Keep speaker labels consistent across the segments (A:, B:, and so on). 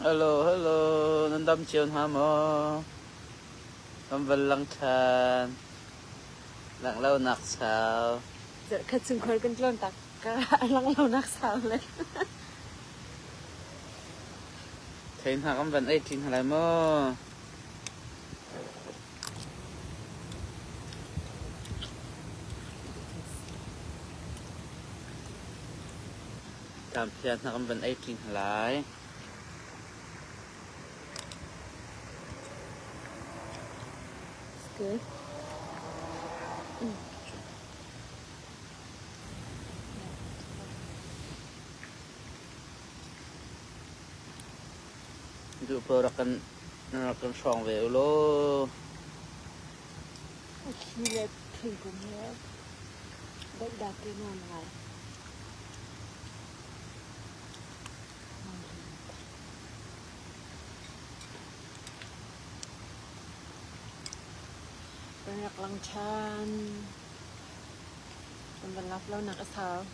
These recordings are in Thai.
A: Hello, nandam chion hamo. Pambalang chan. Lang lau nak sao.
B: Giờ khát xung khối cân trôn tạc cả lăng lâu nạc sao lên.
A: Thấy hạ cắm vẫn ấy chín lại mô. Tạm phiền hạ cắm vẫn ấy chín lại.
B: Good.
A: Dụ bơ rakan song về lo.
B: Khi là thỉnh cũng hết. Đợi đạt cái ngon lại. Banyak lang chan. Pembalap lâu nạc sao.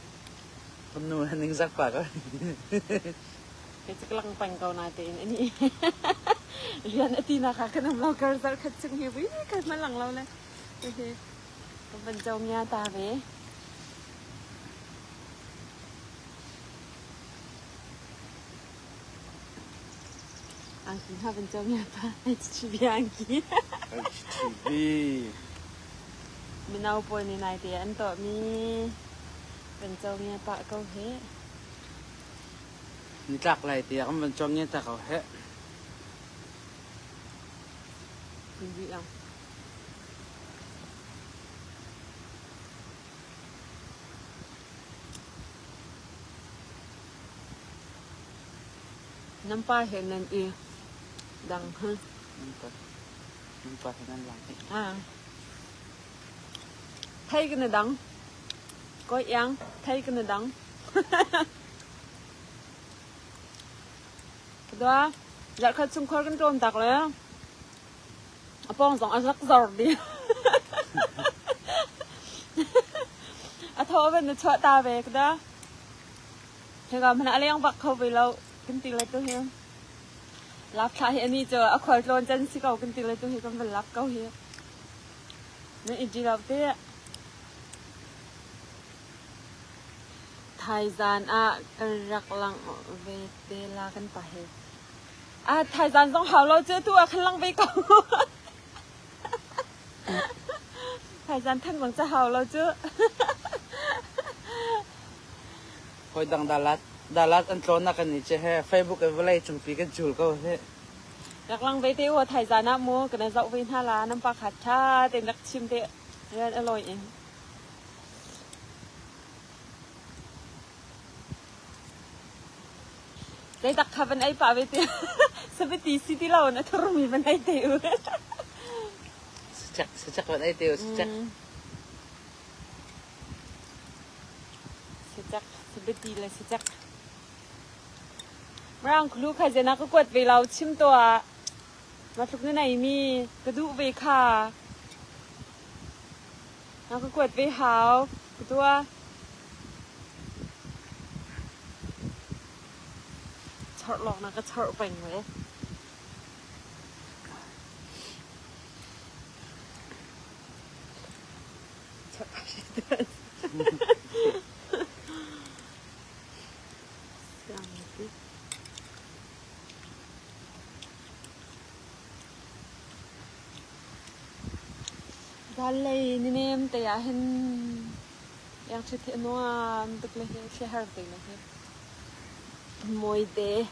A: Không nuôi hình sắc bạc á.
B: Cái chắc lăng bánh cầu nà tên ini. Lian ati na ka kanam lâu cơ giờ khát xung hiệp ý. Khát mà lăng lâu này. Pembalap jauh nha ta về. Angki ha benjau nya pa. HTV angki.
A: HTV.
B: Minau po ni nai ti an to mi benjau nya pa kau he.
A: Ni tak lại thì cắm vẫn trong nghe ta khẩu hết.
B: Hindi ang. Nampak hen i dang ha.
A: Nampak hen lang.
B: À. Thấy cái này đắng. Có yang, thấy cái này đắng. Đó, giờ khát xung khối cái trôn tạcเลยApong song asak zor đi. Thôi bên nó chọi ta về cái đó. Thế còn mình đã lấy ông bạc khâu về lâu. Kinh tế lại tôi hiểu. Lắp lại hiện nay chờ ở khỏi trôn chân xí cầu kinh tế lại tôi hiểu. Còn mình lắp câu hiểu. Nó ít gì đâu thế. Thái gian rắc lăng về tê la căn bà hệ. Thái gian giống hào lâu chưa tôi khăn lăng về cầu. Thái gian thân bằng cha hào lâu chưa.
A: Hồi đăng Đà Lạt anh trốn nạc anh chứ hè Facebook cái vlog chung phí cái chùl câu thế.
B: Rắc lăng về tê hoa thái gian á mua cái này dạo về hà là nằm bạc hạt cha tên rắc chim tê. Rất là lôi em. Đây đặc khá bên ấy bà về tê. Sao bên tí xí tí lâu nó thử mì bên ấy tê.
A: Sejak bên ấy tiêu sejak.
B: Sejak seperti lah sejak. Merang kulu kaje nak kuat về lau chim toa. Masuk ni nai mi kedu về kha. Nak kuat về hao ketua. Chọt lọc nak chọt bành vậy. Chọt bành. Dalay ni nem te ya hen yang chete no tuk le he shehar te le he moi te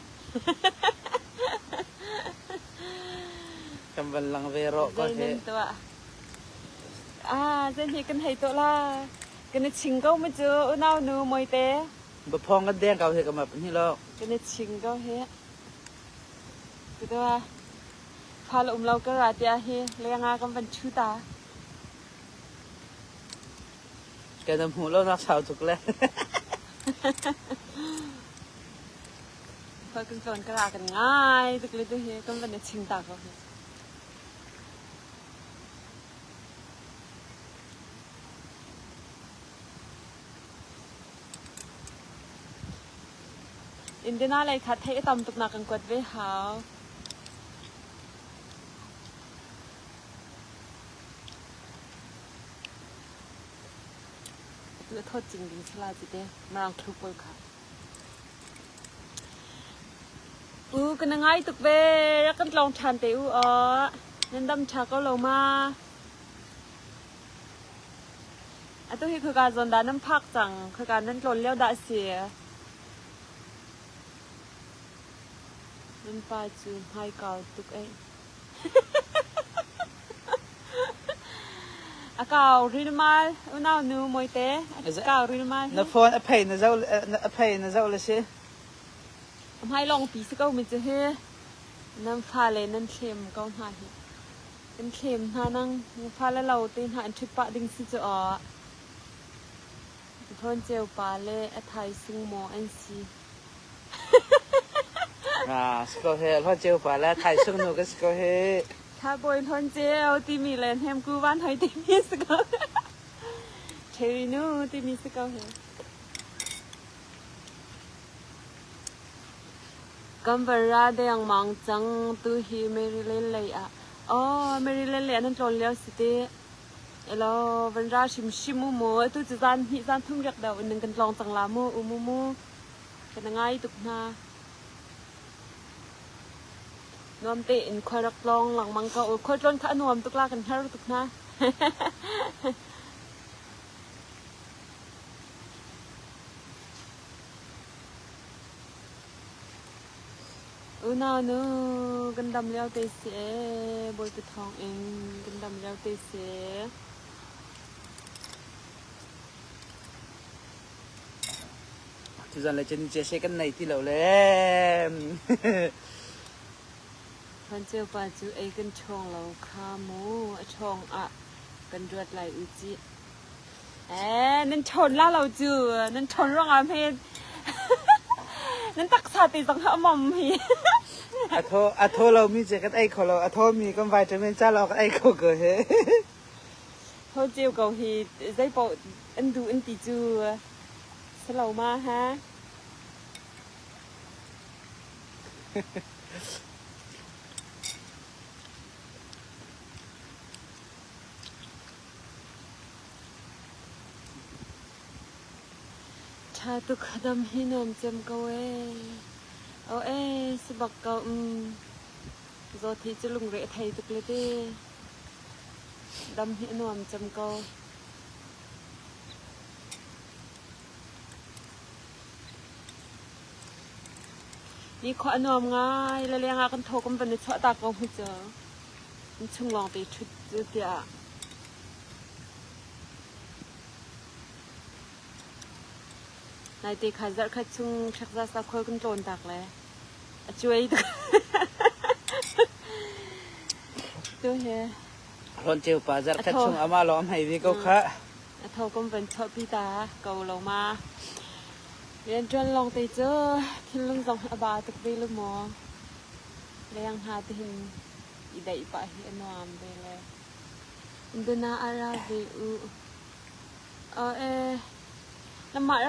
A: Cầm vẫn lăng về rõ có thế.
B: Dân thì cần hay tổ là cái này chỉnh câu mới chưa nào nữa moi te
A: Bà phong cái đen cầu thế cầm mập như lo.
B: cái này chỉnh câu he cái đó pha lụm lâu cái ra tia he le nga cầm vẫn chu ta
A: Cái nấm hú lâu nạc sao thuộc lên.
B: Thôi cần tròn cái ra cần ngay tức là tôi he cầm vẫn chỉnh ta câu he อินเดียนาเลยคัดให้ตำตุกนักกันกวดไว้หาวตัวโทษจริงดิสลาจิเดมาลองคลุกไว้ค่ะกันยังไงตุกเวรักกันลองทานเตอูนั่นดำชาก็ลงมาตัวที่คือการจนดาน้ำพักจังคือการนั่นกลนเลี้ยวดาเสียนั่นปลาจูให้เก่าตุกเก่ารินมาน่าหนูมวยเตะเก่ารินมา
A: นะโฟนอภัยนะเจ้าเลยสิ
B: ให้ลองปีสก็มันจะเฮน้ำฟ้าเลยนั่นเค็มก็หาเห็ดเป็นเค็มหานั่งฟ้าแล้วเราตีนหาอันทริปปะดึงสิจะทนเจลปาเล่ไทยซุงโมอันซี
A: สกอเฮทอนเจลปาแล้วไทยซุงโนก็สกอเฮ
B: ถ้าบอยทนเจลตีมีแลนแฮมกูบ้านไทยตีมีสกอเทรินูตีมีสกอเฮกัมบราเดียงมังจังตูฮีเมริเลนเลยเมริเลนเลยนั่นโจลเลี้ยวสิเตแล้ววันราชิมมูตู้จะจานหิจานทุ่งยักษ์เดาหนึ่งกันลองจังลามูมูเป็นยังไงตุกนานวมเตอินคอยรักลองหลังมังก็คอยจนข้านวมตุกลากันแค่ตุกนาน่านูกันดำแล้วเตเสบอยไปทองเองกันดำแล้วเตเส
A: ทุกท่านเลยจะนี่เจเซกันในที่เราเลย
B: พันเจ้าปาจูไอกันช่องเราขาหมูช่องกันรวดไหลอุจินั่นชนล่าเราจูนั่นชนร่องอาเพศนั่นตักสาติสังหะมอมฮี
A: โทเรามีเจกันไอเขาเราโทมีกันไวจะเป็นเจ้าเรากันไอเขาเกิดเฮ
B: โทเจียวเกาฮีได้ปออันดูอันติจูสลาวมาฮะชาตุขดำหินอมเจมกเวสบักเกาโซทีจะลุงเรไทยตุกเลยดิดำหินอมเจมเกานี่ขออนอมง่ายแล้วเลี้ยงกันโทกันเป็นในช่อตากองหุ่นเจอมันช่างลองไปชุดเดียนายตีขาจัดขัดชุ่งชักจัดสักคนกันโจนตักเลยช่วยตัวเฮ
A: รอนเจลปาจัดขัดชุ่งอามาล้อมให้วิโก้ค่ะ
B: โทกันเป็นชอบพี่ตาเกาลงมาเรียนจนลองไปเจอที่ลุงส่งอาบาตกไปลุงหมอเลี้ยงหาที่หินอีได้ปะเห็นนวมไปเลยอินโดนาอาราบิน้ำมัน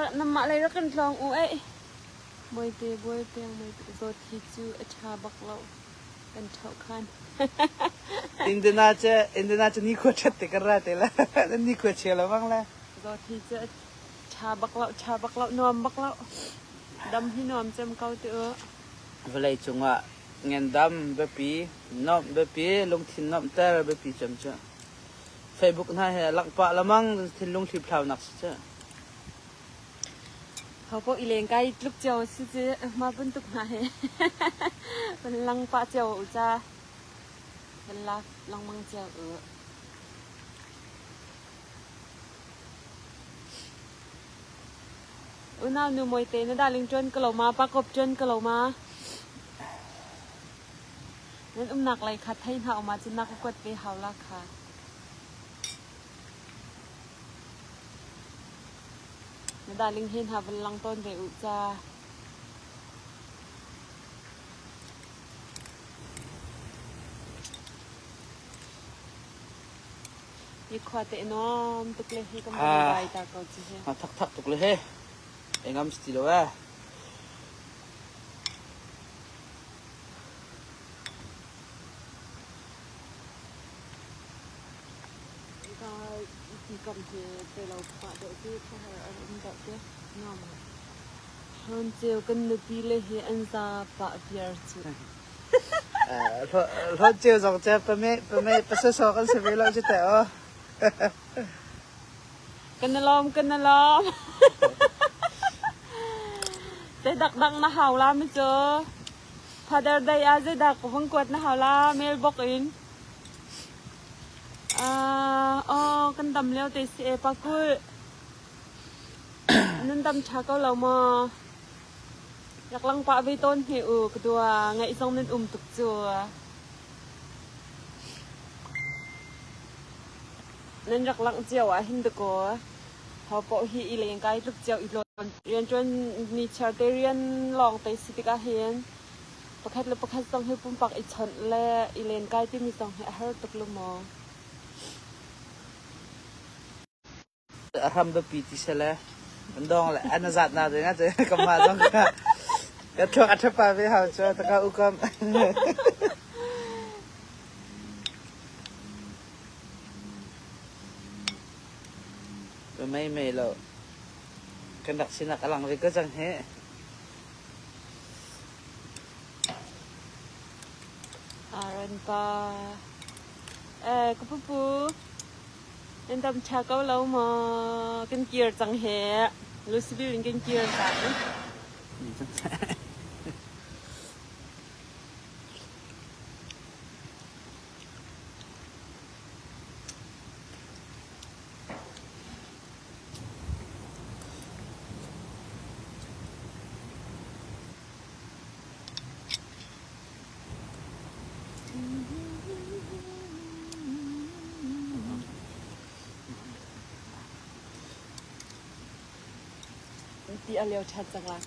B: อะไรรักกันลองมวยเตะบวยเปียงมวยโซทีจูชาบักเราเป็นเท่าคัน
A: อินเดียนาจะนี่ขวดชัดติกันระเตละนั่นนี่ขวดเชียวแล้วบ้างละ
B: โซทีจูชาบักเรานวมบักเราดำที่นวมจำเกาเตอ
A: เวลาจงว่าเงินดำแบบปีนอมแบบปีลงทิ้งนอมแต่แบบปีจำจ้ะเฟซบุ๊กน่าเห็นหลักปะละมั่งทิ้งลงทิพย์เท่านักจ้ะ
B: เขาพวกอีเลงใกล้ลูกเจียวซื้อมาเป็นตุกไหนเป็นลังปะเจียวจ้าเป็นลังมังเจียวน่าหนูมวยเตนดาลิงจนกะเหลามาปากบจนกะเหลามานั่นหนักเลยคัดให้เห่ามาจนนักกดไปเห่าราคาดาลิงเห็นหาเป็นลังต้นเรอุจ้าอีกขวดเตะน้อมตุกเลยให้กำลังใจตาเกาจีเฮ
A: ทักตุกเลยเฮ้ไอ้งามสติลว่ะ
B: cầm thì từ lâu quả đợi chứ không phải ở ông đợi chứ nằm hơn chiều cân được đi lên thì anh ra bạ bia chứ
A: thôi chiều dòng xe bà mẹ bà sơ con sẽ về lâu chứ tẹo
B: cân lom để đặc na hào la mới chưa father day à dây đặc của phong quật na hào la mailbox in cân đầm leo tê xe bạc cùi nên đầm chả có lâu mà giặc lăng bạ vi tôn thì cái đùa ngày xong nên tục chùa nên giặc lăng chiều à hình được có họ bỏ hi lên cái lúc chiều ít luôn riêng chuyên ni chợ tây riêng lòng tây xí cái hiềnประคัดส่งให้ปุ่มปักอีชนและอีเลนใกล้ที่มีส่งให้เฮาตกลงมอ
A: ทำแบบปีที่เสร็จแล้วมันดองแหละอันนั้นจัดน่าจะงั้นจะกำมาต้องก็ช่วงอัฐปาไปหาช่วยตะกาอุกมไม่แล้วกันดักสินักอลังไปก็จังเฮ
B: รันปาก็ปูเอ็นดำชาเกาเรามากันเกียร์จังเฮรู้สึกว่ากันเกียร์จังที่อเลียวชัดจังลัก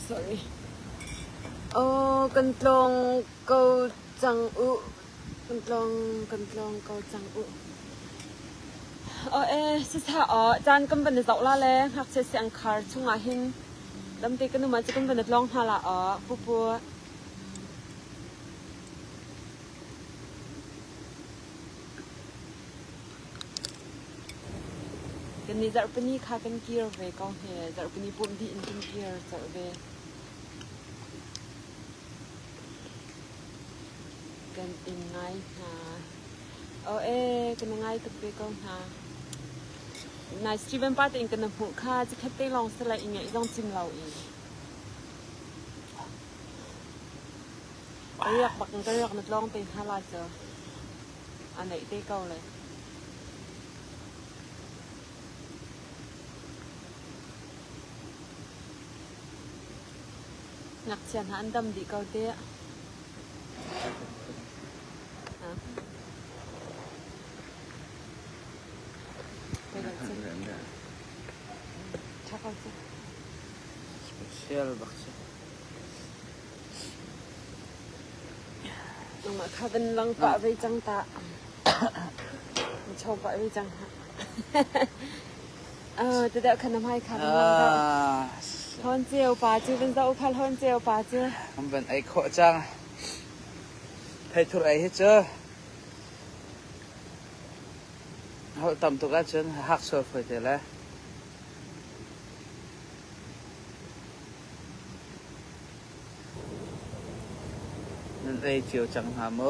B: sorry กันตรงเกาจังอุกันตรงเกาจังอุสิท่าจานกันเป็นดอกละแล้วหักเสียงคาร์ชุ่งอาหินลำตีกันมาจะกันเป็นลองหาละปูกันนี่จะเป็นนี่ค่ะกันเกียร์เวก็เฮจะเป็นนี่ปุ่มที่อินกันเกียร์จะเวกันอินไงฮะกันไงตุกเวก็ฮะนายสตีเวนปาติอินกันหูค่ะจะแค่ได้ลองสไลด์อีกอย่างต้องจิ้มเราอีกเรียกบักก็เรียกนัดลองเป็น5 ลายเจออันไหนได้เก่าเลยนักเชียนหันดำดีเก่าเตี้ยไปกันสิชักเอาสิ
A: special baksa
B: ลงมาค่ะเป็นลังปะไปจังตาชอบปะไปจังฮะจะเดี๋ยวขนมให้ค่ะเป็นลังตาฮอนเจียวปลาจื้อเป็นเจ้าพันฮอนเจียวปลาจื้อ
A: มันเป็นไอ้โคจังให้ทุกไอ้ให้เจอเขาตำตุกอันจนหักโซ่ไฟเตะแล้วนั่นไอ้เจียวจังหาโม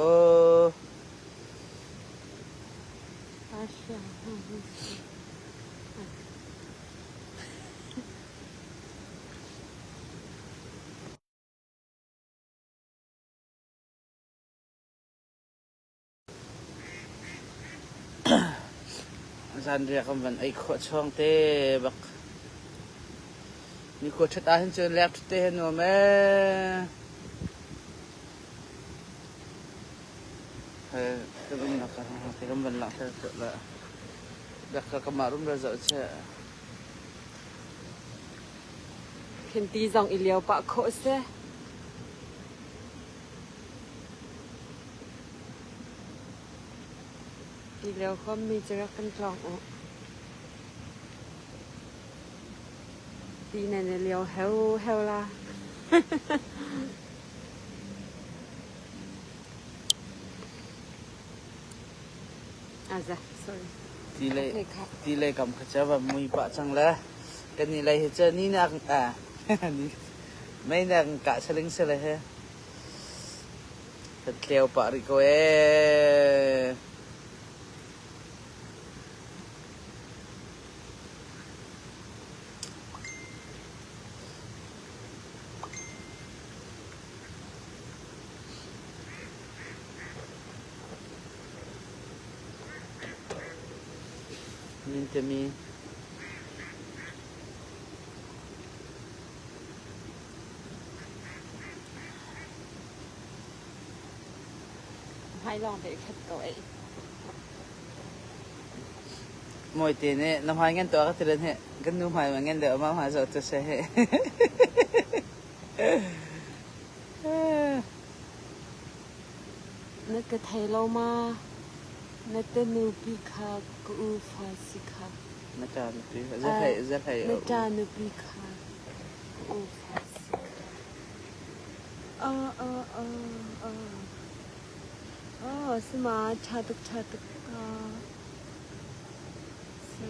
A: จันเรียกมันไอ้ขวดช่องเต้บักมีขวดชัดตาเห็นจนแลบเต้หนูแม่ก็เป็นนักการที่ก็เป็นหลักเท่าละดักก็มารุ่มระเจ้าเช่
B: เห็นตีจองอีเลียวปะโคเซอีเลียวก็มีจะรักกันกลอง ตีนั่นเลียวเฮวล่ะ Aza, sorry.
A: Tile kam khachawa mui pa changla kani lai he cha ni na ni mai na ka saling sala he tleo pa ri ko Minta mi
B: Hai lon để khát cõi.
A: moi te ne nam hai ngen to ka tiren he kan nu hai ma ngen de ma ha zo to se he
B: Nó cái thầy lâu mà nó tên nữ bị khá có u phá xí khá.
A: na cha ni pi za thai
B: Nó cha nữ bị khá có u phá xí khá. Sư mà cha tục Sư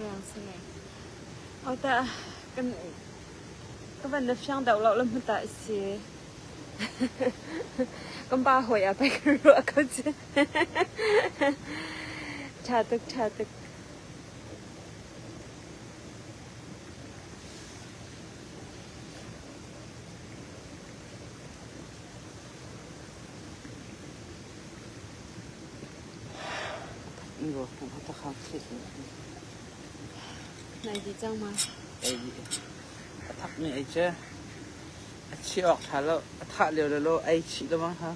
B: ràng. Ta cái vấn đề phiang đầu lậu lắm mà tại xí. Con ba hồi à phải cái rửa câu chứ. Cha tục.
A: Ngo ta ta khang sit
B: Này gì chăng mà.
A: ai thak mi ai che chi ok tha lo tha leo lo ai chi lo mang ha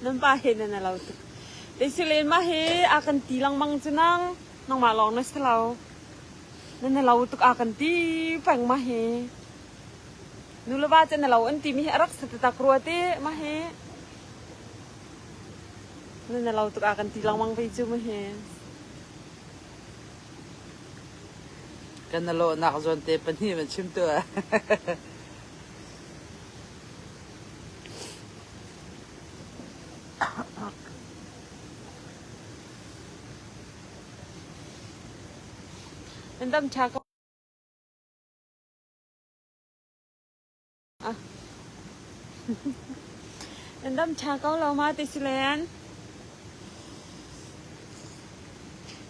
B: Nên ba hiện là lâu tục. Để xử lý mà he akan tilang mang chunang nang ma long na salaw. Nên là lâu tục akan ti phang mà he. Nula ba chen là lâu an ti mi arak sa ta kruate mà he. Nên là lâu tục akan tilang mang pe chu mà he.
A: kan na lo nak zon te pani man chim to
B: Nên tâm cha có Nên tâm cha có lâu mà tì lên.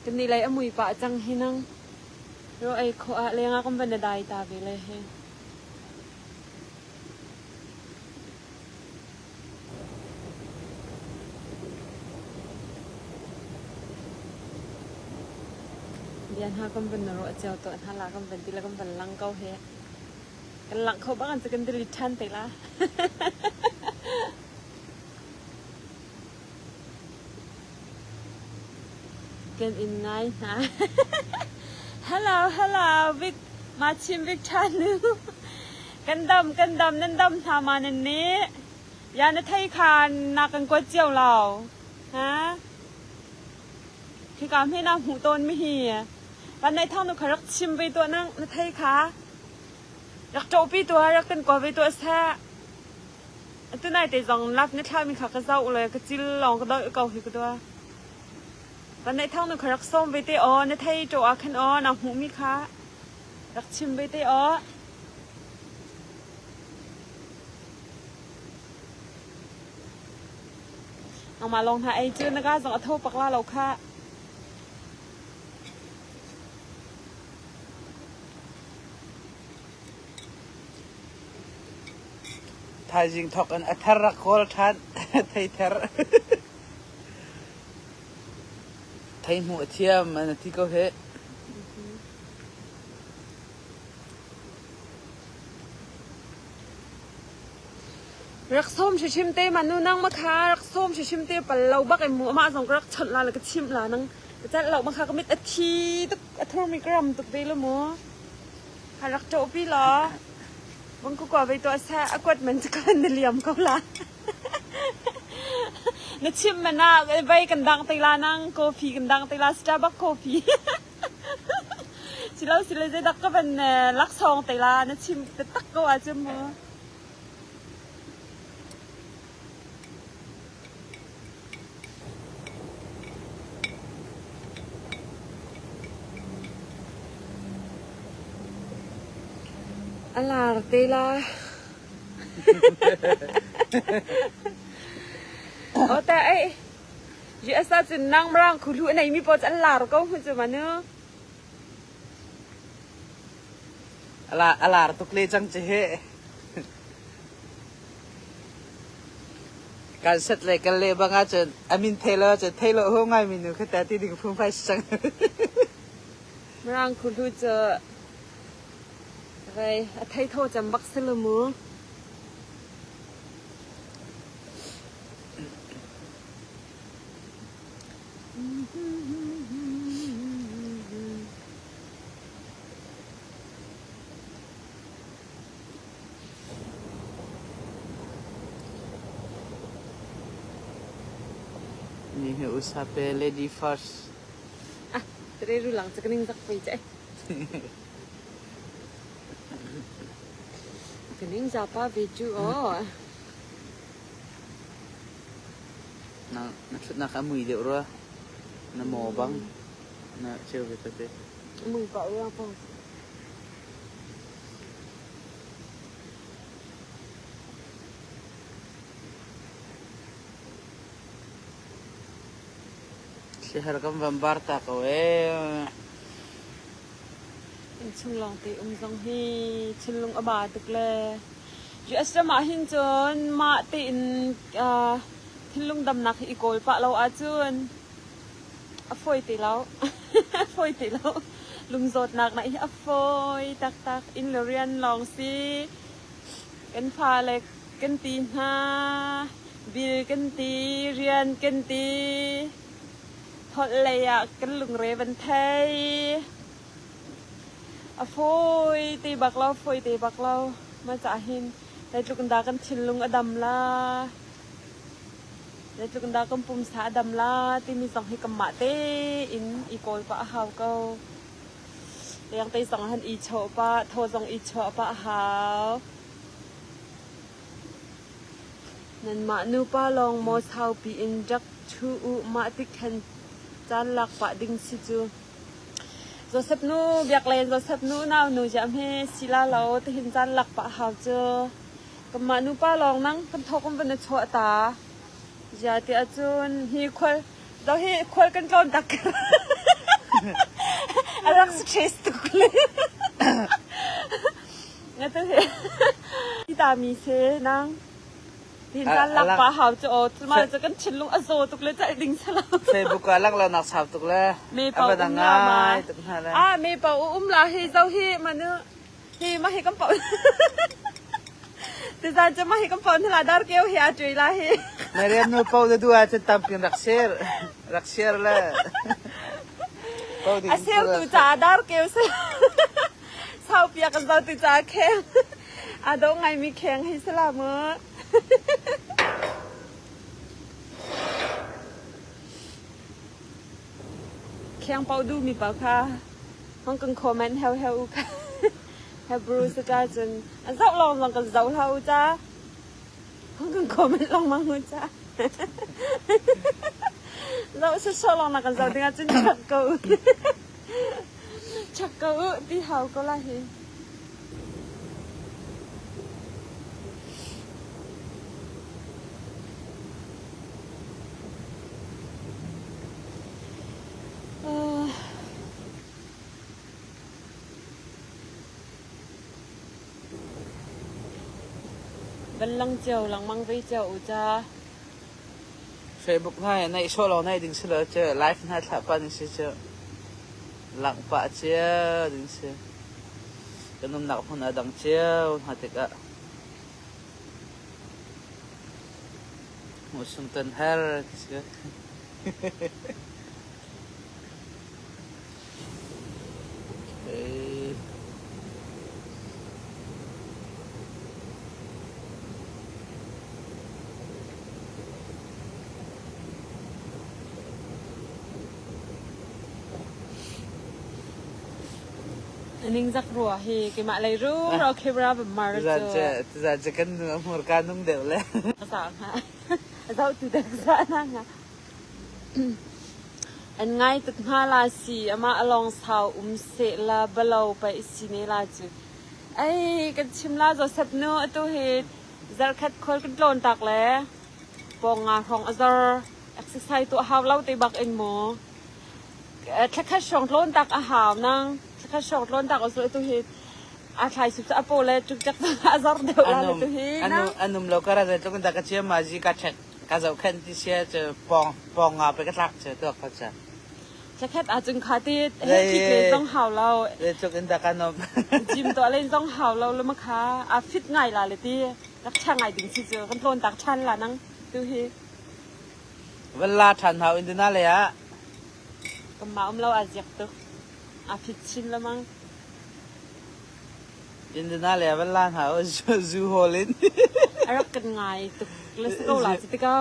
B: Cái này lại mùi bạ chăng hi năng. Rồi ai khó lên á con vấn đề đại ta về lại he. Diyan ha con vấn đề rồi chào tội ha là con vấn đề là con vấn lăng câu he. Cái lăng câu bác anh sẽ cần đi chăn tới lá. Can in ngay hả? Hello, Vic, ma chim Vic chanu. Can đâm nên đâm thà mà nên nế. Ya nó thấy khàn nà cần quất chiều lào. Hả? Khi cảm thấy nào hủ tôn mới hì. Bạn này thong nó khá rắc chim với tôi nó thấy khá. Rắc trâu bí tôi rắc cần quả với tôi xa. Tôi này thì dòng lắp nét thao mình khá cái dâu rồi cái chi lòng cái đợi cầu thì cái tôi. Bạn này thong nó khá rắc xôm với tôi nó thấy chỗ á khăn nào hủ mi khá. Rắc chim với tôiเอามาลองทาไอจื้อนะคะส่งอัทโทปักล่าเราค่ะ
A: ทายจิงทอกอันอัทรักโคลทันไทยเทอร์ไทยหมูเทียมอันที่เขาเฮ
B: รักส้มชิมเต้มันนู่นนั่งมะขารักส้มชิมเต้ปะเราบักไอหมูมาส่งรักฉันลาแล้วก็ชิมลานั่งแต่จะเรามะขาก็มิดอาทีตุกอัทโทมิกรัมตุกเตลหมูหารักโจปี้เหรอบังกูกว่าไปตัวแซ่อกวดมันจะกันเหลี่ยมเขาละนึกชิมมันน่ะใบกันดังเตลานั่งโคฟีกันดังเตลาสตาร์บัคโคฟี Silau sila je dak ka ban lak song tai la na chim te tak ko a chum mo Alar te la O ta ai Ji asa chin nang mrang khulu nei mi po chan lar ko hu chu ma nu
A: alar tukle chang che he kan set le kan le banga chen amin thelo che thelo ho ngai min nu khata ti ding phum phai sang
B: mrang khulu che Rai a thai tho cham bak sel mu
A: ni he usape lady first
B: Tere ru lang cha kaning dak pai chai Kaning ja pa ve chu o
A: na chut na ka mui de ro na mo bang na cheu ve te
B: mui pa ro pa
A: shehar kam bambar ta ko
B: chung long te zong hi chin lung aba tuk le ju asra ma hin chon ma te in thin lung dam nak i kol pa lo a chun a foi te lo foi te lo lung zot nak na i a foi tak tak in le rian long si kan pha le kan ti ha bil kan ti rian kan ti thot le ya kan lung re ban thai A phôi tì bạc lâu mà chả hin đây lúc đó con chín lung adam la đây lúc đó con pum sa adam la tì mi song hi cầm mạ tê in i koi pa hao câu yang tây song han i cho pa thô song i cho pa hao nên mạ nu pa long mo sao pi in jak chu u mạ tik han chan lak pa ding si chu Joseph nu biak len Joseph nu naw nu jam he sila lo te hin jan lak pa haw che kama nu pa long nang kan thok kom ban chho ta ja ti achun hi khol do hi khol kan tlon tak arak stress tu kle ngate he ti ta mi se nang tin jan lak pa haw che o maจะกันchin lung azo tuk le cha ding sala
A: Facebook ka lang la nak sap tuk le
B: abadanga
A: tuk na la
B: me pa la hi zau hi manu hi ma hi kam pa te za cha ma hi kam pa la dar keu hi a chui la hi
A: mere no pau de du a chen tam pin rakser la pau di
B: asel tu cha dar keu se sau pia kan zau tu cha kheng a do ngai mi kheng hi sala mo Khang pau du mi pa kha hong kan comment heo u kha ha bruise ka chen an zau long kan zau hau cha hong kan comment long mang hu cha zau so long na kan zau tinga chen chak ko ti hau ko la hi Ban lang chiều lang mang với chiều cha
A: Facebook này này số lo này đừng sửa chơi live này thả pa đừng sửa chơi lặng pa chơi đừng sửa cái nôm nạc hơn ở đằng chiều hạt tịch ạ một sung tân her cái
B: Aning zakruah he ke ma lai ru ro camera ba mar
A: za kan umur kanung deu le
B: sa ha zau tu dak sa na nga an ngai tak ha la si ama along sau se la balo pa isine la chu ai kan chimla zo sap no atu he zar khat khol kan lon tak le pong nga rong azar exercise tu haw lau te bak en mo kha kha shong lon tak a haw nang kha shong lon tak aso tu he a thai su sa po le tuk jak azar de la tu he na
A: anum lo kara za tuk da ka che ma ji ka chet ka zo khan ti che che pong nga pe ka tak che tu ka cha
B: จะแค่อาจจะขาดที่ที่เลยต้องเห่าเรา
A: เลยจุกันตะกันนม
B: จิมตัวเล่นต้องเห่าเราแล้วมั้งคะอาฟิตง่ายล่ะเลยที่รักช่างง่ายถึงสิเจอกันโดนตักชันล่ะนั่งดูเฮ
A: เวลาทันเห่าอินเดียเลยอะ
B: ก็มาเราอาจจะตึกอาฟิตชินแล้วมั้ง
A: อินเดียเลยเวลาเห่าจูโฮลิน
B: รักกันง่ายตึกเลสโก้ล่ะจิตก็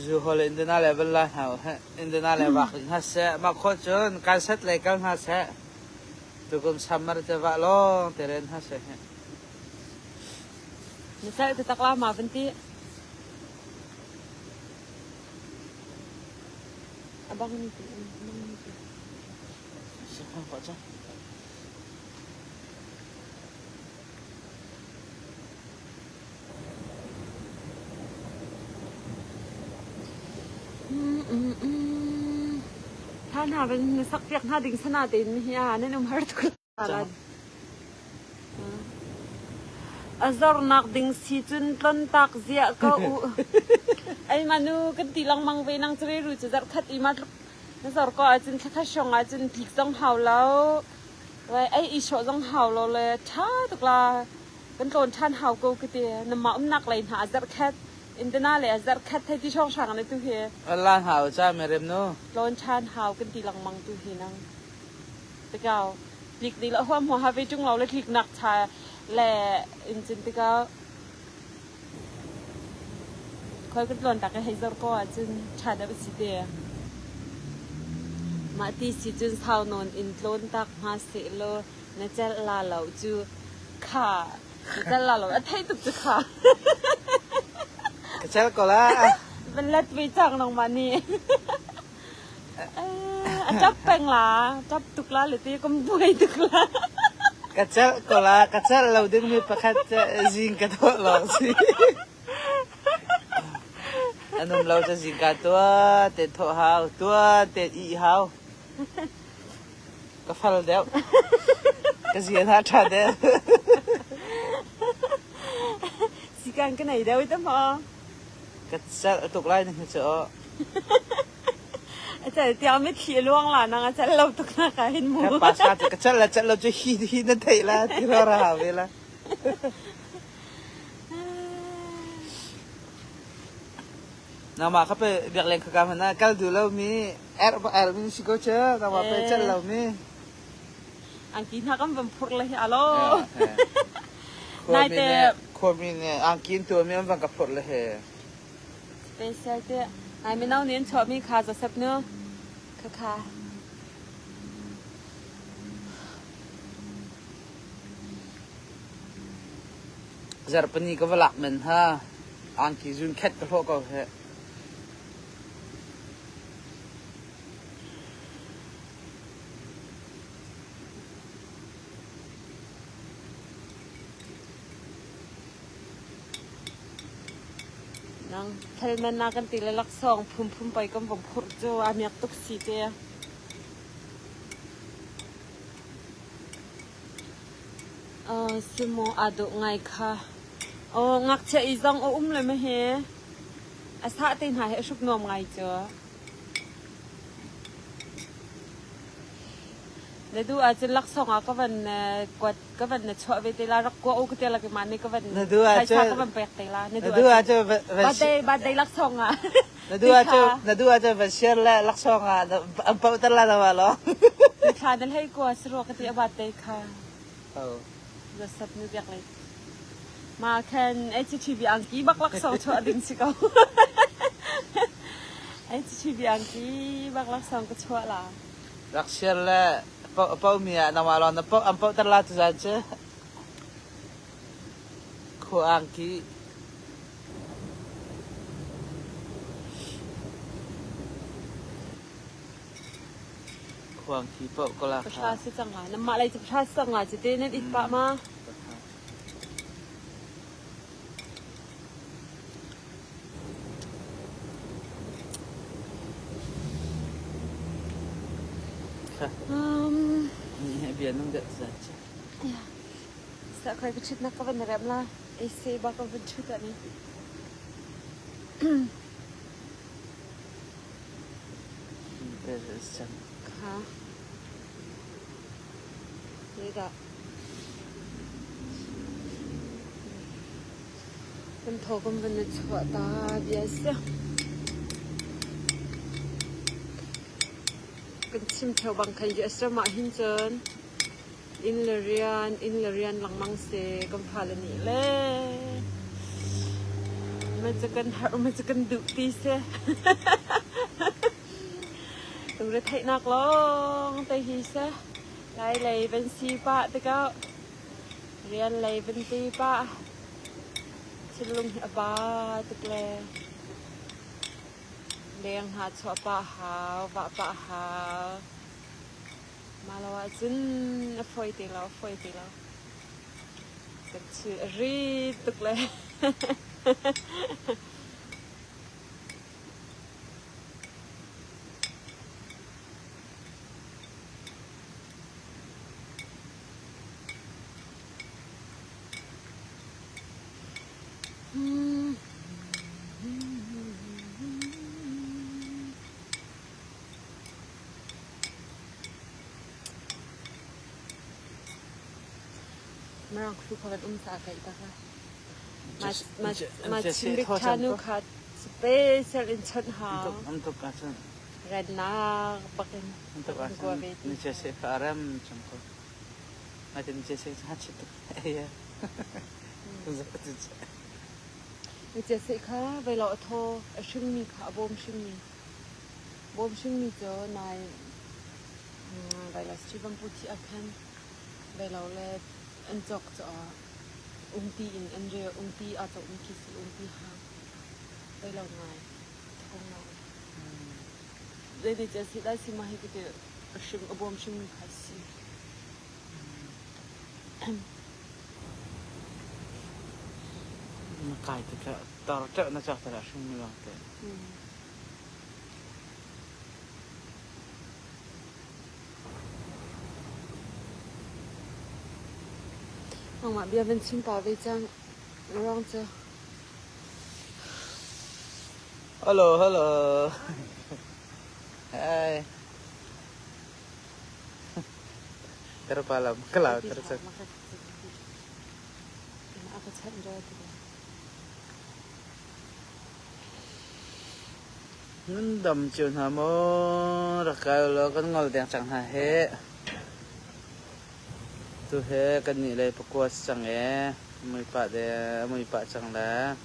A: จูฮอลอินเดียเลเวลาเห่าอินเดียเลวักฮัสเซมาโคจรการเซตเลยกันฮัสเซตุกุมซัมมาร์จะว่าลงเทเรนฮัสเซ
B: นี่ใช่จะตักลามาเป็นที่บังนี่
A: ใช่ครับพ่อจ้า
B: ท่านหาเป็นสักเปียกหน้าดิ่งสนาดินเฮียแนะนำให้ทุกคนอะไรazar nak ding si chun tlon tak zia ka u ai manu kan tilang mang ve nang chre ru char khat i ma azar ko achun kha shong achun thik jong haw lo wai ai i sho jong haw lo le tha tukla kan tlon than haw ko ke te na ma nak lai ha azar khat in the nale azar khat thai ti chong sang ne tu he
A: Allah haw cha merem no
B: tlon than haw kan tilang mang tu hi nang te kaw lik ni la hwam ho ha ve chung lo le thik nak chaและอินจินติก็คอยกันหล่นตักให้ซอร์ก็จึงชาดไปสิเดียมาที่สิจุนเท่านนอินหล่นตักมาเสโลน่าจะลาเหลาจูขาน่าจะลาเหลาไทยตุกจูขาก
A: ระเช้าก็ละ
B: เป็นเล็ดวิจังลงมานี่จับแปงลาจับตุกลาหรือตีก็ไม่ตุกลาก
A: ระเช้าก็ละกระเช้าเราดึงมีประคัดจะจิงกันตัวหลอกสิอันนั้นเราจะจิงกันตัวเตะโถหาวตัวเตะอีหาวก็ฟังเดียวก็เสียท่าทัดเดียว
B: สิกันกันไหนเดียวตั้งพ
A: อกระเช้าตุกไล่นึงเจ้า
B: อาจารย์เตียวไม่ขี่ล่วงหล่ะนางอาจารย์เราตุกหน้าเห็นหมู
A: ภาษาจะกระชั้นแล้วจะเราจะฮีนั่นไทยละที่เราหาเวลาน้ามาเขาไปเบียกเล่นขกามนะกัลดูแล้วมีแอร์มีสิโกเชอร์น้ามาไปจัดเรามี
B: อังกินถ้าก็เป็นพูดเลยฮัลโหลนายแต่
A: คนมีเนี่ยอังกินตัวมีมันฟังกับพูดเลย
B: เป็นเสียเจ้นายไม่น่าเน้นชอบมีขาจะเซ็บเนื้อค่ะ
A: จะรับนี่ก็ว่าหลักมันฮะอังกิจุนแคทก็พอก็เหรอ
B: นังทะเลมันนากันตีเลยลักซองพุ่มไปก็ผมพูดโจอามีตุกสีเจียสมออาดุไงค่ะงักเชอีซองเลยไหมเฮอาสาตินหายชุกนมไงเจอเดี๋ยวดูอาจจะลักซองก็วันกวดก็วันชอบเวลารักกัวโอ้ก็เจอละกันมันนี่ก็วันใครชอบก็วันเปียกเตล่าเดี๋ยวอาจจะบัดได้ลักซองอ่ะ
A: เดี๋ยวอาจจะเป็นเชื่อและลักซองอ่ะอันเปิดตลาดมาหรอ
B: ค่ะนั่นให้กัวสโลกติบัดได้ค่ะจะสับนึกอยากเลย มาแค่ไอ้ที่บีอังกี้บักลักสองชัวดินสิเกาไอ้ที่บีอังกี้บักลักสองก็ชัวละ
A: รักเชียร์แหละเป้าเมียนำมาลอนเป้าอันเป้าตลาดจะเจ้ขวางกี้ขวางกี้เป้าก็ราคา
B: ประชาสิจังหวะน้ำมาอะไรจะประชาสิจังหวะจะได้เน็ตอีกปะมา
A: นี่เบียนต้องเด็ดสัจ
B: สักใครก็ชุดนักก็เป็นแบบละไอเซบักก็เป็นชุดอันนี้
A: เป็นสัจ
B: ค่ะนี่ก็เป็นโทกันเป็นชัวตาเบียเสียกันชิมเทวบางคันอยู่อัสระมาหินเจินอินเลเรียนหลังมังเสกันพาลนี่เลยมันจะกันดุตีเสียตรงเรทนักลงแต่ฮีเสียไล่เลยเป็นสีป้าแต่ก็เรียนเลยเป็นตีป้าฉันลงอบาตะเกลเลี้ยงหาชอบป้าหาวป้าหาวมาแล้วว่าจนฟอยตีแล้วกันชื่อรีตะเกลมาลองคุยกับอุ้มสาไก่ปะคะมาชิมบิกชานุค่ะสเปเชียลอินชันฮาว
A: untuk asan
B: Redna pakai
A: untuk asan ni cese karam chamko ada ni cese hachit ya
B: นี่จะสิค่ะเวลาโทรซึ่งมีค่ะบมซึ่งมีเจอนายเวลาที่บังปุที่อาคารเวลาเล่อันจอกจะตีอินอันเรียตีอาจจะคิดตีหางเวลาไงท้องเราเลยนี่จะสิได้สิมาให้กิจซึ่งบมซึ่งมีค่ะสิ
A: Makai tu tak nak cakap tak semua tu.
B: Mak biar bencin pakai jang orang tu.
A: Hello. Hai. Terpalam kelau tercek.
B: Aku cakap jauh tu.
A: Nun dam chun ha mo rakal lo kan ngol dang chang ha he tu he kan ni lai pakwas chang e mui pa chang la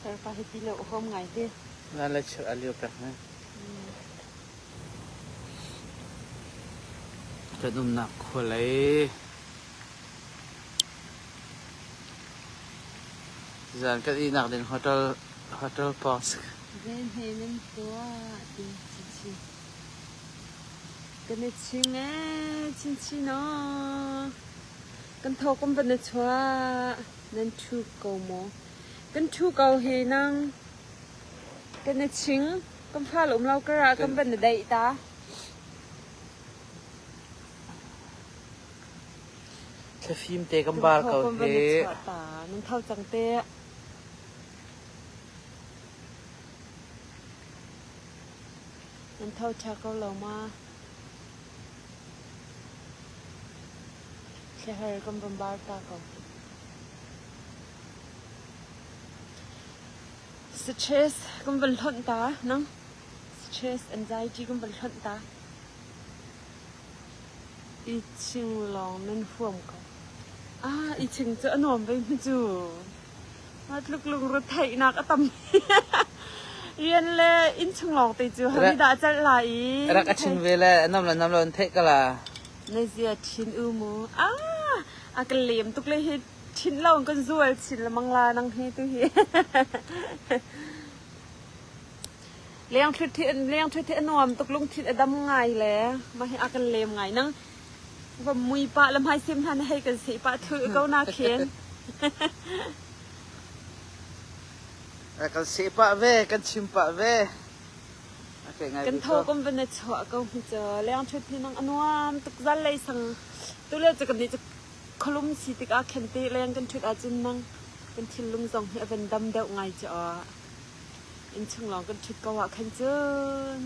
B: Saya pahit dilo hom ngai de.
A: Nala chak aliu ka ha. Kadum nak kholai. Zan ka inak din hotel pass.
B: Zen he nem tua tin chi. Kan chin no. Kan tho kom ban chua nan chu ko mo. Kan chu kau he nang kan ching kan pha lum lau kara kan ban dai ta
A: ka phim te kam bar kau he
B: ta nan thau chang te มันเท่าชักเรามาแค่ให้กำบังบาร์ตาเขาสเตรสกำบังหล่นตานังสเตรสแอนไซตี้กำบังหล่นตาอีชิงลองนั่นฟ่วมเขาอีชิงจะอนอมไปไม่จู่มาลุกลุงรถไถนักอะตำเรียนเลยอินชิงลองติจู่ฮะนี่ดาจะไหล
A: รักชิงเวลน้ำร้อนเทกละ
B: ในเสียชินอูมูอากเหลี่ยมตุกเลยเฮ็ดชินเราก็สวยชินละมังลานังเฮตุเฮเลี้ยงทุที่อนอมตุกลุงทิดอดำไงแหละมาให้อากเหลี่ยมไงนังว่ามุยปะลำไห้ซิมทันให้กันสิปะถือเก้าหน้าเขียน
A: กันสิปะเวกันชิมปะเว
B: กันเท่ากันเป็นเฉาะก็เจอเลี้ยงชุดที่น้องอนวมตุกจันเลยสั่งตัวเลือกจะกันนี้จะคลุมสีติกอาเคนตีเลี้ยงกันชุดอาจินนังกันทิลลุงส่งให้เป็นดำเดาไงจะอินช่างหลองกันชุดก็ว่าคันเจน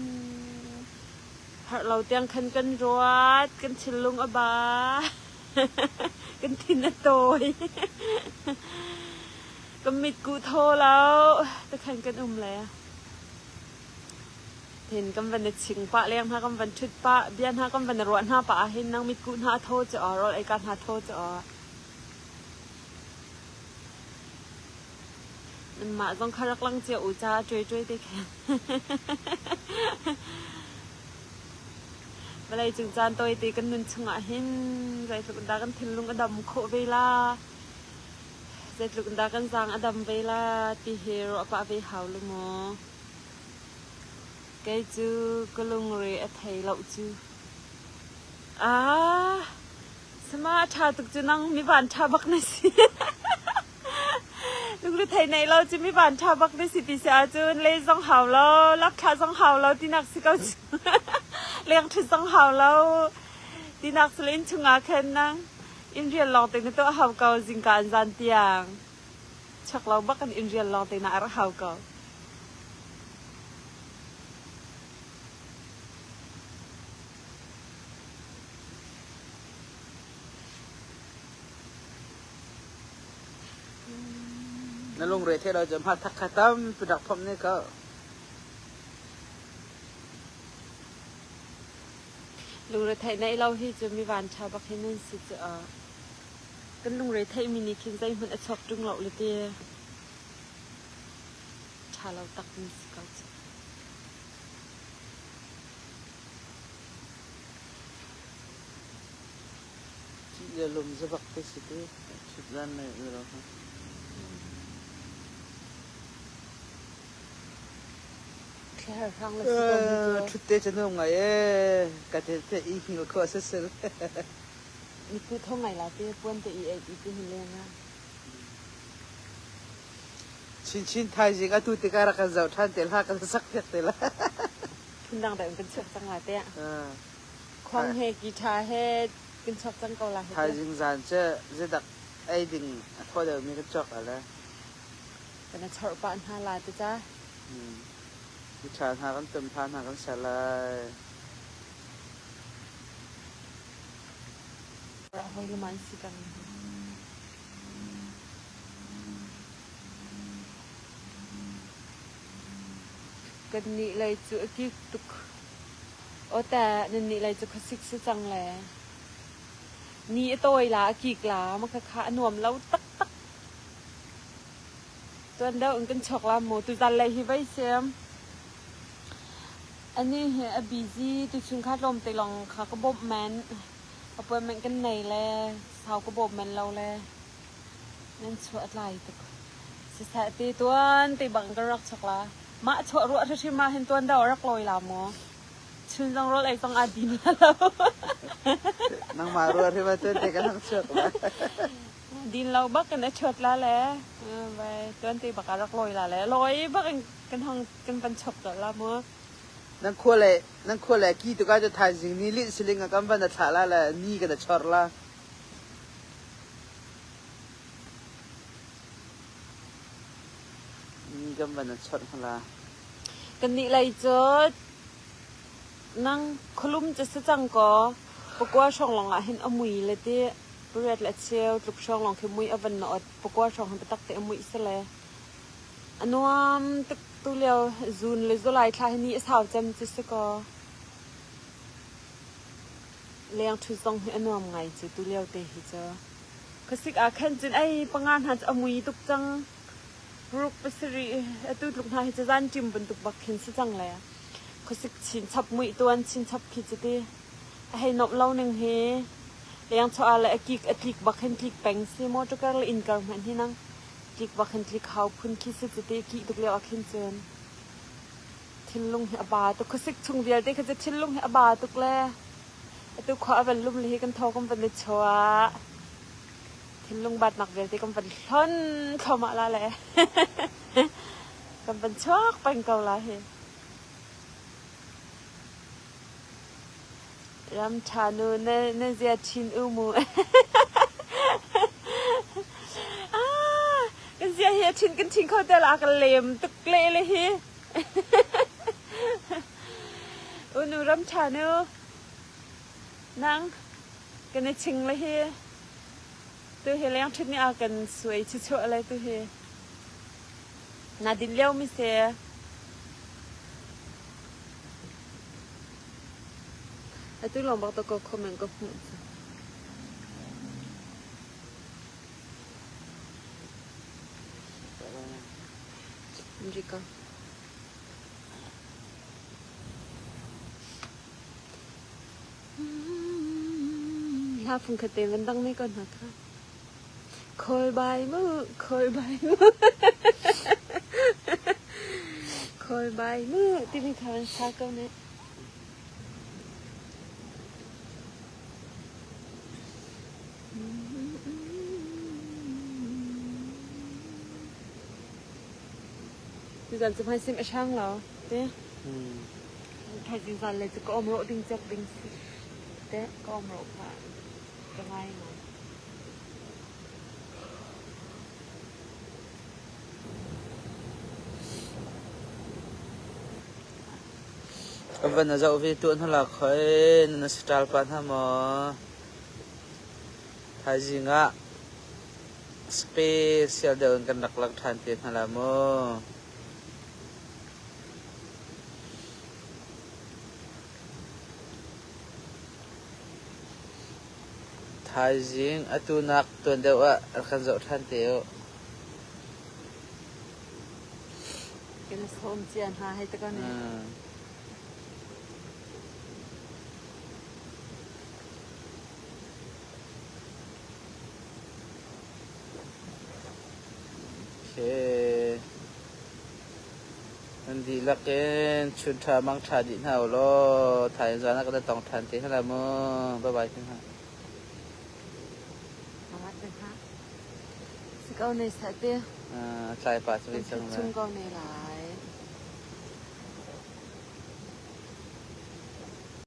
B: เราเตียงคันกันรวดกันทิลลุงอบากันทินโตยก็มิดกูโทแล้วแต่คันกันแล้วเห็นกำวันชิงปะเลี้ยงหากำวันชุดปะเบียนหากำวันรวนหาปะเห็นนางมิดกูหาโทษจะรถไอการหาโทษจะมันมาต้องคารักลังเจียวอุจาช่วยได้แค่เวลาจึงจานตัวตีกันนึงชงเห็นใจสุกันดากันทิ้งลุงอดัมโคเวลาใจสุกันดากันจางอดัมเวลาตีเฮโร่ปะเวหาวลุงcái chú có lông rồi thầy lậu chú sao mà cha tục chú năng mi bàn cha bắc này xí lúc đó thầy này lâu chú mi bàn cha bắc này xí thì sao chú lên sông hào lâu lắc cha sông hào lâu tí nạc xí câu chú lên trên sông hào lâu tí nạc xí lên chung á khen năng in riêng lòng tình tôi hào cầu dình cả anh gian tiang chắc lâu bắc anh in riêng lòng tình nạ rất hào cầu
A: นั่นลงเรือที่เราจะมาทักตั้มไปดักพมนี่ก็
B: ลุงเรือไทยในเราที่จะมีวันชาวบักให้นั่นสิจะกันลุงเรือไทยมินิคินใจมันชอบจุงเราเลยเดียชาเราตักมิสกัล
A: ที่จะลงจะบักไปสิเดียชุดด้านในเราครับชุดเตจะนุ่งไงกัดเตอีหิวข้อเสือ
B: นี่คือท่องไงล่ะเตี้ยป้วนเตี้ยอีที่เห็นเลี้ยงอ่ะ
A: ชินไทยจริงอ่ะตุติการะกันเจ้าท่านเตล่ากันสักเพียงเตล่า
B: คุณดังแต่เป็นชอบจังหวะเตี้ยควงเฮกีตาร์เฮเป็นชอบจังเกาหลี
A: ไทยจริงจานจะดักไอ้ดิ่งพอเดี๋ยวมีกระจกอะไร
B: เป็นชอบปานฮาลาติจ้า
A: วิชาหากันเต็มทานหากันเสลาย
B: เราให้รู้มันสิกันกันนี่เลยจุกกิ๊กตุกโอ้แต่นี่เลยจุกซิกซิจังแหละนี่ตัวละกิ๊กละมันค่ะหน่วมแล้วตักตัวเดียวกันช็อกละหมูตัวจันเลยฮิไว้เสียมอันนี้เฮอบีซีตัวชุนคาดลมตีลองขากระบบแมนเอาไปมันกันไหนแลสาวกระบบแมนเราแลนั่นชัวอะไรตัวสิแท้ตีตัวตีบังกระรักช็อกละมาชัวรัวที่มาเห็นตัวเดียวรักลอยละหมูชุนต้องรถไอ้ต้องอาดินแล้ว
A: นั่งมารัวที่มาตัวเด็กกันนั่งเชือกละ
B: ดินเราบักกันได้เชิดละแหละไปตัวตีบักกระรักลอยละแหละลอยบักกันห้องกันเป็นช็อกละหมู
A: นั่งขั้วเลยกี่ตัวก็จะทายสิ่งนี้ลิสิลิงกันบันจะถ่ายละนี่ก็จะชอร์ละนี่กันบันจะชอร์ละ
B: กันนี่เลยจด นั่งคลุมจะสจังก็ปกว่าช่องหลงอ่ะเห็นอมุยเลยที่บริเวณและเชลจุกช่องหลงคือมุยอวันนอดปกว่าช่องหันไปตักแต่อมุยซะแล้วอันนู้นตึกตุเลียวจูนเลยจุลายคลายนี้สาวจำจิสก็เลี้ยงทุซองให้อันนู้นไงจิตุเลียวเตะฮิจ้าคือสิกอาคันจินไอปังงานหันอมุยตุกจังรูปเป็นสิริตุลุกนาฮิจะจันจิมบนตุกบักเห็นสิจังเลยคือสิกชินชับมุยตัวชินชับคิดจะดีให้นบเล่าหนึ่งเฮเลี้ยงชออะไรกิกคลิกบักเห็นคลิกแปงซีโมจุกการอินการมันที่นั่งคลิกบักเห็นคลิกเขาพื้นคิดสิจะดีกิตุกเลี้ยวอาคินเจนทินลุงเฮอบาตุกคือสิกชุงเวียดได้คือจะทินลุงเฮอบาตุกแลตุกขอเป็นลุ่มเลยกันทอกันเป็นชัวทินลุงบาดหนักเวียดได้กันเป็นท่อนเข้ามาละแหละกันเป็นชอกเป็นเกาละเฮรำชานูเนเซียชินอูมูกันเสียเฮียชินกันชินเขาแต่ละกันเลมตึกเละเลยเฮอูนูรำชานูนั่งกันในชิงเลยเฮตัวเฮเลี้ยงชุดนี้อากันสวยชิวๆอะไรตัวเฮนาดินเลี้ยวมิเสียไอ้ตัวลองบอกตะโกคอมเมนต์ก็พูดมันจีก็ลาฟุงคเตมันตั้งไม่ก่อนนะคะคอยใบมือคอยใบมือคอยใบมือที่มีคำชักก็เนี่ยดิฉันจะพายซิมอช่างเหรอเนี่ยไทยดิฉันเลยจะก็อมโรดิ้งจับดิ้งสิเด็กก็อมโรผ่านจะง่ายไหม
A: วันนั้นจะเอาไปตัวนั่นละค่อยนั่นสตาร์ปันทำมอไทยจริงอ่ะสเปเชียลเดินกันหลักๆทันเตียนนั่นละมั้งไทยจริงอ่ะตัวนักตัวเดียวอ่ะคันจะทันเตียว
B: กันสมเจียนหาให้ตะกันเนี่ย
A: มันดีละเกนชุดทามังชาดินเฮาโลถ่ายจานักก็ต้องทันเตียนนั่นละมั้งบ๊ายบายขึ้นฮะ
B: มาวัดเลยค่ะสิเก้าในสายเตี้ย
A: ใส่ปลาสวิตช์
B: ชุ่มเก้าในหลาย